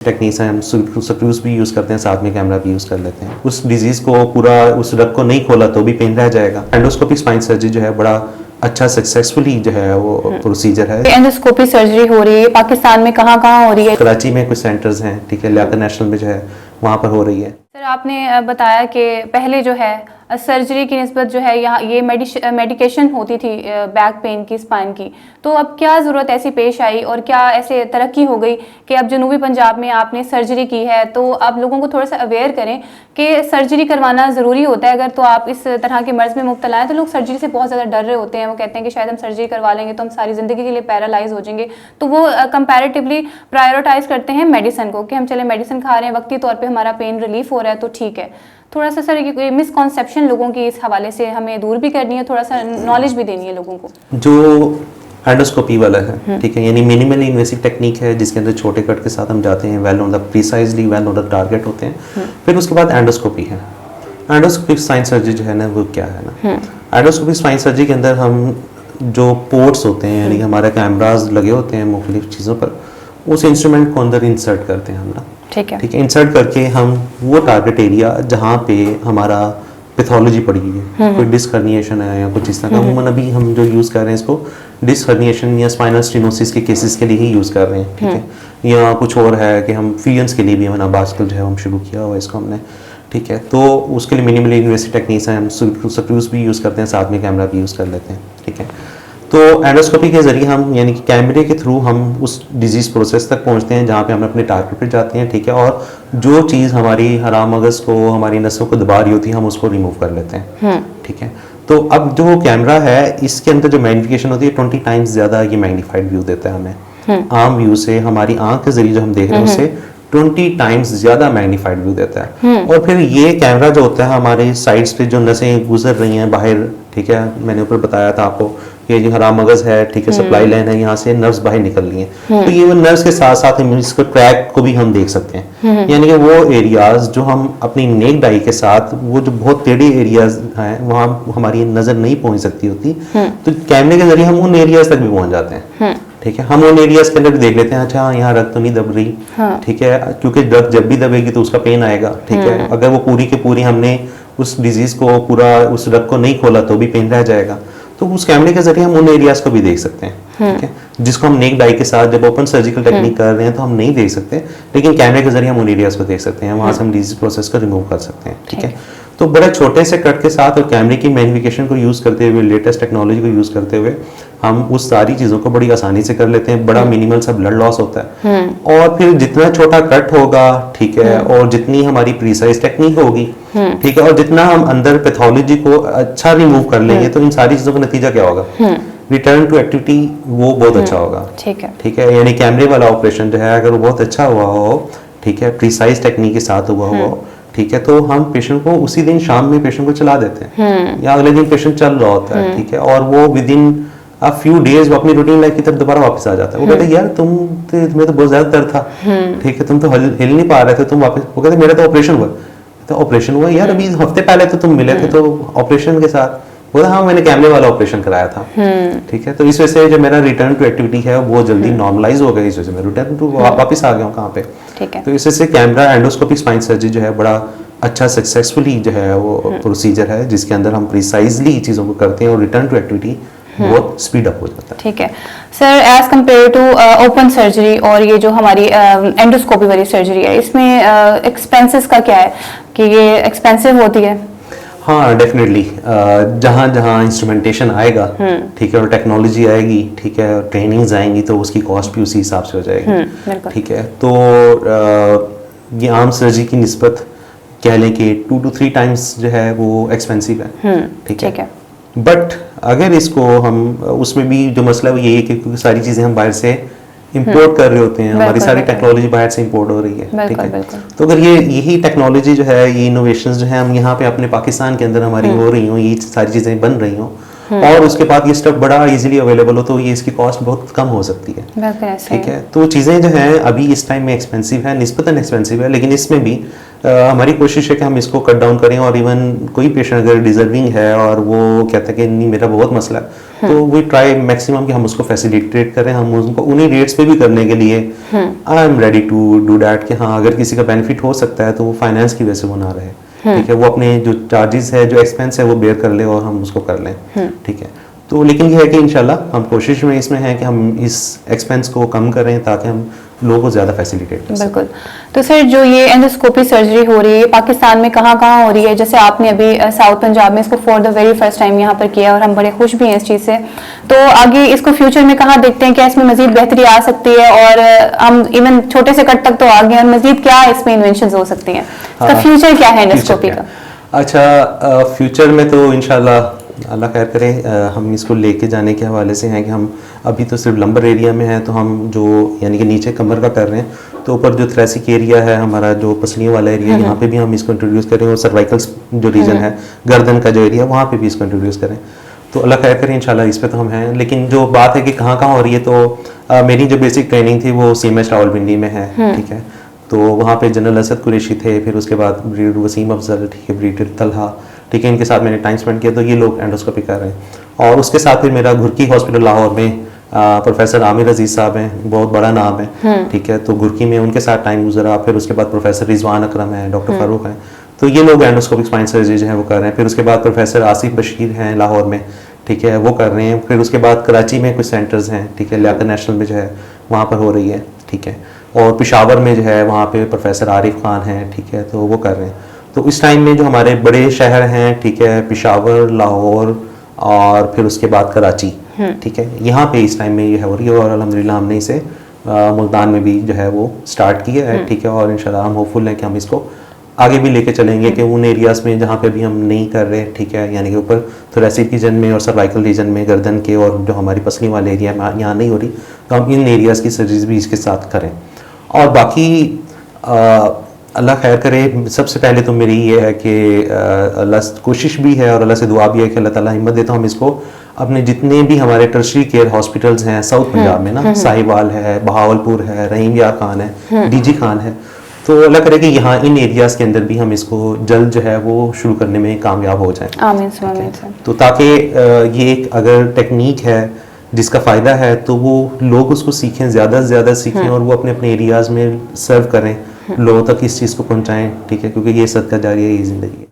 Techniques हैं, हम screws भी यूज़ करते हैं, साथ में कैमरा भी यूज़ कर लेते हैं। उस डिजीज़ को पूरा उस रग को नहीं खोला तो भी पेन रह जाएगा। एंडोस्कोपिक स्पाइन सर्जरी जो है बड़ा अच्छा सक्सेसफुली जो है वो प्रोसीजर है। एंडोस्कोपी सर्जरी हो रही है पाकिस्तान में, कहाँ कहाँ हो रही है? कराची में कुछ सेंटर्स हैं, ठीक है, लियाकत नेशनल में जो है वहाँ पर हो रही है। सर आपने बताया कि पहले जो है सर्जरी की निस्बत जो है यहाँ ये मेडिकेशन होती थी बैक पेन की, स्पाइन की, तो अब क्या ज़रूरत ऐसी पेश आई और क्या ऐसे तरक्की हो गई कि अब जनूबी पंजाब में आपने सर्जरी की है? तो आप लोगों को थोड़ा सा अवेयर करें कि सर्जरी करवाना ज़रूरी होता है। अगर तो आप इस तरह के मर्ज़ में मुब्तला हैं तो लोग सर्जरी से बहुत ज़्यादा डर रहे होते हैं। वो कहते हैं कि शायद हम सर्जरी करवा लेंगे तो हम सारी ज़िंदगी के लिए पैरालाइज हो जाएंगे, तो वो कंपैरेटिवली प्रायोरिटाइज करते हैं मेडिसिन को कि हम चले मेडिसिन खा रहे हैं, वक्ती तौर पर हमारा पेन रिलीफ हो रहा है तो ठीक है। थोड़ा सा सर ये मिसकॉन्सेप्शन लोगों की इस हवाले से हमें दूर भी करनी है, थोड़ा सा नॉलेज भी देनी है लोगों को। जो एंडोस्कोपी वाला है, ठीक है, यानी मिनिमली इन्वेसिव टेक्निक है जिसके अंदर छोटे कट के साथ हम जाते हैं, well on the precisely well on the target होते हैं। फिर उसके बाद एंडोस्कोपी है। एंडोस्कोपिक स्पाइन सर्जरी जो है ना वो क्या है ना, एंडोस्कोपिक स्पाइन सर्जरी के अंदर हम जो पोर्ट्स होते हैं यानी हमारे कैमराज लगे होते हैं मुख्तलिफ चीज़ों पर, उस इंस्ट्रूमेंट को अंदर इंसर्ट करते हैं हम ना, ठीक है, इंसर्ट करके हम वो टारगेट एरिया जहाँ पे हमारा पैथोलॉजी पड़ी है, कोई डिस्क हर्निएशन है या कुछ इस तरह का, अमूमन अभी हम जो यूज़ कर रहे हैं इसको डिस्क हर्निएशन या स्पाइनल स्टेनोसिस के केसेस के लिए ही यूज़ कर रहे हैं, ठीक है, या कुछ और है कि हम फीयंस के लिए भी हमारा आजकल जो है हम शुरू किया हुआ इसको हमने, ठीक है, तो उसके लिए मिनिमली इन्वेसिव टेक्निक्स हैं, हम स्क्रूज भी यूज़ करते हैं, साथ में कैमरा भी यूज़ कर लेते हैं, ठीक है। तो एंडोस्कोपी के ज़रिए हम यानी कि कैमरे के थ्रू हम उस डिजीज़ प्रोसेस तक पहुंचते हैं जहाँ पे हम अपने टारगेट पे जाते हैं, ठीक है, और जो चीज़ हमारी हराम मगज़ को, हमारी नसों को दबा रही होती है हम उसको रिमूव कर लेते हैं, ठीक है। तो अब जो कैमरा है इसके अंदर जो मैग्निफिकेशन होती है 20 टाइम्स ज़्यादा ये मैग्नीफाइड व्यू देता है हमें। आम व्यू से हमारी आंख के जरिए जो हम देख रहे हैं उससे 20 टाइम्स ज़्यादा मैग्नीफाइड व्यू देता है। और फिर ये कैमरा जो होता है हमारे साइड्स पे जो नसें गुजर रही हैं बाहर, ठीक है, मैंने ऊपर बताया था आपको ये जो हरा मगज है, ठीक है, सप्लाई लाइन है, यहाँ से नर्व्स बाहर निकल रही हैं, तो ये वो नर्व्स के साथ साथ इसको ट्रैक को भी हम देख सकते हैं, यानी कि वो एरियाज जो हम अपनी नेक्ड आई के साथ वो जो बहुत टेढ़े एरियाज हैं वहाँ हमारी नजर नहीं पहुंच सकती होती, तो कैमरे के जरिए हम उन एरियाज तक भी पहुंच जाते हैं, ठीक है। हम उन एरियाज के अंदर भी देख लेते हैं, अच्छा यहाँ रग तो नहीं दब रही, ठीक है, क्योंकि रग जब भी दबेगी तो उसका पेन आएगा, ठीक है, अगर वो पूरी के पूरी हमने उस डिजीज को पूरा उस रग को नहीं खोला तो भी पेन रह जाएगा, तो उस कैमरे के जरिए हम उन एरियाज को भी देख सकते हैं, ठीक है, जिसको हम नेक्ड आई के साथ जब ओपन सर्जिकल टेक्निक कर रहे हैं तो हम नहीं देख सकते, लेकिन कैमरे के जरिए हम उन एरियाज को देख सकते हैं, वहां से हम डिजीज प्रोसेस को रिमूव कर सकते हैं, ठीक है। तो बड़े छोटे से कट के साथ और कैमरे की मैग्निफिकेशन को यूज करते हुए, लेटेस्ट टेक्नोलॉजी को यूज करते हुए हम उस सारी चीजों को बड़ी आसानी से कर लेते हैं। बड़ा मिनिमल सा ब्लड लॉस होता है, और फिर जितना छोटा कट होगा, ठीक है, और जितनी हमारी प्रीसाइज टेक्निक होगी, ठीक है, और जितना हम अंदर पैथोलॉजी को अच्छा रिमूव कर लेंगे तो इन सारी चीजों का नतीजा क्या होगा, रिटर्न टू एक्टिविटी वो बहुत अच्छा होगा, ठीक है, यानी कैमरे वाला ऑपरेशन जो है अगर वो बहुत अच्छा हुआ हो, ठीक है, प्रीसाइज टेक्निक के साथ हुआ हो, ठीक है, तो हम पेशेंट को उसी दिन शाम में पेशेंट को चला देते हैं, या अगले दिन पेशेंट चल रहा होता है, ठीक है, और वो with in a few days वो अपनी रूटीन लाइफ की तरफ दोबारा वापस आ जाता है। वो कहते हैं यार तुम्हें तो बहुत ज्यादा दर्द था, ठीक है, तुम तो हिल नहीं पा रहे थे, तुम वापस, वो कहते मेरा तो ऑपरेशन हुआ, तो ऑपरेशन हुआ यार अभी हफ्ते पहले तो तुम मिले थे तो ऑपरेशन के साथ, बोला हाँ मैंने कैमरे वाला ऑपरेशन कराया था, ठीक है, तो इस वजह से जो मेरा रिटर्न टू एक्टिविटी है वो जल्दी नॉर्मलाइज हो गया, इस वजह से मैं रिटर्न टू वापस आ गया हूँ कहाँ पे, तो इस वजह से कैमरा एंडोस्कोपिक स्पाइन सर्जरी जो है बड़ा अच्छा सक्सेसफुली जो है वो प्रोसीजर है जिसके अंदर हम प्रिसाइजली चीज़ों को करते हैं और रिटर्न टू एक्टिविटी बहुत स्पीड अप हो जाता है। ठीक है sir, as compare to open surgery और ये जो हमारी एंडोस्कोपी वाली सर्जरी है, इसमें एक्सपेंसेस का क्या है कि ये एक्सपेंसिव होती है? हाँ डेफिनेटली, जहाँ जहाँ इंस्ट्रूमेंटेशन आएगा, ठीक है, और टेक्नोलॉजी आएगी, ठीक है, ट्रेनिंग्स आएंगी तो उसकी कॉस्ट भी उसी हिसाब से हो जाएगी, ठीक है। तो ये आम सर्जरी की निस्बत कह लें कि 2 to 3 टाइम्स जो है वो एक्सपेंसिव है, ठीक है, बट अगर इसको हम उसमें भी जो मसला है वो यही है कि सारी चीज़ें हम बाहर से इंपोर्ट कर रहे होते हैं, हमारी सारी टेक्नोलॉजी बाहर से इंपोर्ट हो रही है, ठीक है, तो अगर यही टेक्नोलॉजी जो है, ये इनोवेशंस जो है हम यहाँ पे अपने पाकिस्तान के अंदर हमारी हो रही हो, ये सारी चीज़ें बन रही हों, और उसके बाद ये स्टफ बड़ा इजीली अवेलेबल हो तो ये इसकी कॉस्ट बहुत कम हो सकती है। बिल्कुल ऐसे ठीक है, तो चीज़ें जो हैं अभी इस टाइम में एक्सपेंसिव है, निस्बतन एक्सपेंसिव है, लेकिन इसमें भी हमारी कोशिश है कि हम इसको कट डाउन करें। और इवन कोई पेशेंट अगर डिजर्विंग है और वो कहता है कि नहीं मेरा बहुत मसला है, तो वी ट्राई मैक्सिमम कि हम उसको फैसिलिटेट करें, हम उनको उन्हीं रेट्स पे भी करने के लिए I am ready to do that कि हाँ अगर किसी का बेनिफिट हो सकता है तो वो फाइनेंस की वजह से वो ना रहे। ठीक है, वो अपने जो चार्जेस है, जो एक्सपेंस है वो बेयर कर ले और हम उसको कर लें। ठीक है, तो लेकिन ये है कि इंशाल्लाह हम कोशिश में इसमें है कि हम इस एक्सपेंस को कम करें ताकि हम लोगों को ज़्यादा फैसिलिटेट कर सकें। बिल्कुल। तो सर जो ये एंडोस्कोपी सर्जरी हो रही है पाकिस्तान में कहाँ कहाँ हो रही है? जैसे आपने अभी साउथ पंजाब में इसको for the very first time यहाँ पर किया और हम बड़े खुश भी हैं इस चीज़ से। तो आगे इसको फ्यूचर में कहाँ देखते हैं, क्या इसमें मजीद बेहतरी आ सकती है? और हम इवन छोटे से कट तक तो आ गए और मजीद क्या इसमें इन्वेंशन हो सकती हैं? इसका फ्यूचर क्या है एंडोस्कोपी का? अच्छा, फ्यूचर में तो इंशाल्लाह अल्लाह खैर करे, हम इसको लेके जाने के हवाले से हैं कि हम अभी तो सिर्फ लंबर एरिया में हैं, तो हम जो यानी कि नीचे कमर का कर रहे हैं, तो ऊपर जो थ्रेसिक एरिया है हमारा जो पसलियों वाला एरिया, यहाँ पे भी हम इसको इंट्रोड्यूस करें, और सर्वाइकल जो रीजन है गर्दन का जो एरिया वहाँ पे भी इसको इंट्रोड्यूस करें। तो अल्लाह खैर करें इंशाल्लाह इस पे तो हम हैं। लेकिन जो बात है कि कहाँ कहाँ हो रही है, तो मेरी जो बेसिक ट्रेनिंग थी वो CMH रावलपिंडी में है। ठीक है, तो वहाँ पे जनरल असद कुरैशी थे, फिर उसके बाद ब्रीडर वसीम अफजल, ठीक है, ब्रीडर तलहा, ठीक है, इनके साथ मैंने टाइम स्पेंड किया, तो ये लोग एंडोस्कोपी कर रहे हैं। और उसके साथ फिर मेरा घुरकी हॉस्पिटल लाहौर में प्रोफेसर आमिर अजीज साहब हैं, बहुत बड़ा नाम है। ठीक है, तो घुरकी में उनके साथ टाइम गुजरा। फिर उसके बाद प्रोफेसर रिजवान अकरम है, डॉक्टर फारूक हैं, तो ये लोग एंडोस्कोपिक स्पाइन सर्जरी जो है वो कर रहे हैं। फिर उसके बाद प्रोफेसर आसिफ बशीर हैं लाहौर में, ठीक है, वो कर रहे हैं। फिर उसके बाद कराची में कुछ सेंटर्स हैं, ठीक है, लियाकत नेशनल में जो है वहाँ पर हो रही है। ठीक है, और पेशावर में जो है वहाँ पे प्रोफेसर आरिफ खान हैं, ठीक है, तो वो कर रहे हैं। तो इस टाइम में जो हमारे बड़े शहर हैं, ठीक है, पेशावर, लाहौर और फिर उसके बाद कराची, ठीक है, यहाँ पे इस टाइम में ये हो रही है। और अल्हम्दुलिल्लाह हमने इसे मुल्तान में भी जो है वो स्टार्ट किया है। ठीक है, और इंशाल्लाह हम होपफुल हैं कि हम इसको आगे भी लेके चलेंगे कि उन एरियाज़ में जहाँ पे भी हम नहीं कर रहे, ठीक है, यानी कि ऊपर थोरेसिक रीजन में और सर्वाइकल रीजन में गर्दन के और जो हमारी पसली वाले एरिया में यहाँ नहीं हो रही, तो हम इन एरियाज़ की सर्जरीज भी इसके साथ करें। और बाकी अल्लाह खैर करे, सबसे पहले तो मेरी ये है कि अल्लाह कोशिश भी है और अल्लाह से दुआ भी है कि अल्लाह ताला हिम्मत देता हम इसको अपने जितने भी हमारे टर्शरी केयर हॉस्पिटल्स हैं साउथ पंजाब में ना, साहिवाल है, बहावलपुर है, रहीम यार खान है, DG खान है, तो अल्लाह करे कि यहाँ इन एरियाज़ के अंदर भी हम इसको जल्द जो है वो शुरू करने में कामयाब हो जाएं। आमीन आमीन सर। तो ताकि ये एक अगर टेक्निक है जिसका फ़ायदा है तो वो लोग उसको सीखें, ज़्यादा से ज़्यादा सीखें और वो अपने अपने एरियाज़ में सर्व करें, लोगों तक इस चीज़ को पहुँचाएँ। ठीक है, क्योंकि ये सदका जारी है, ये ज़िंदगी है।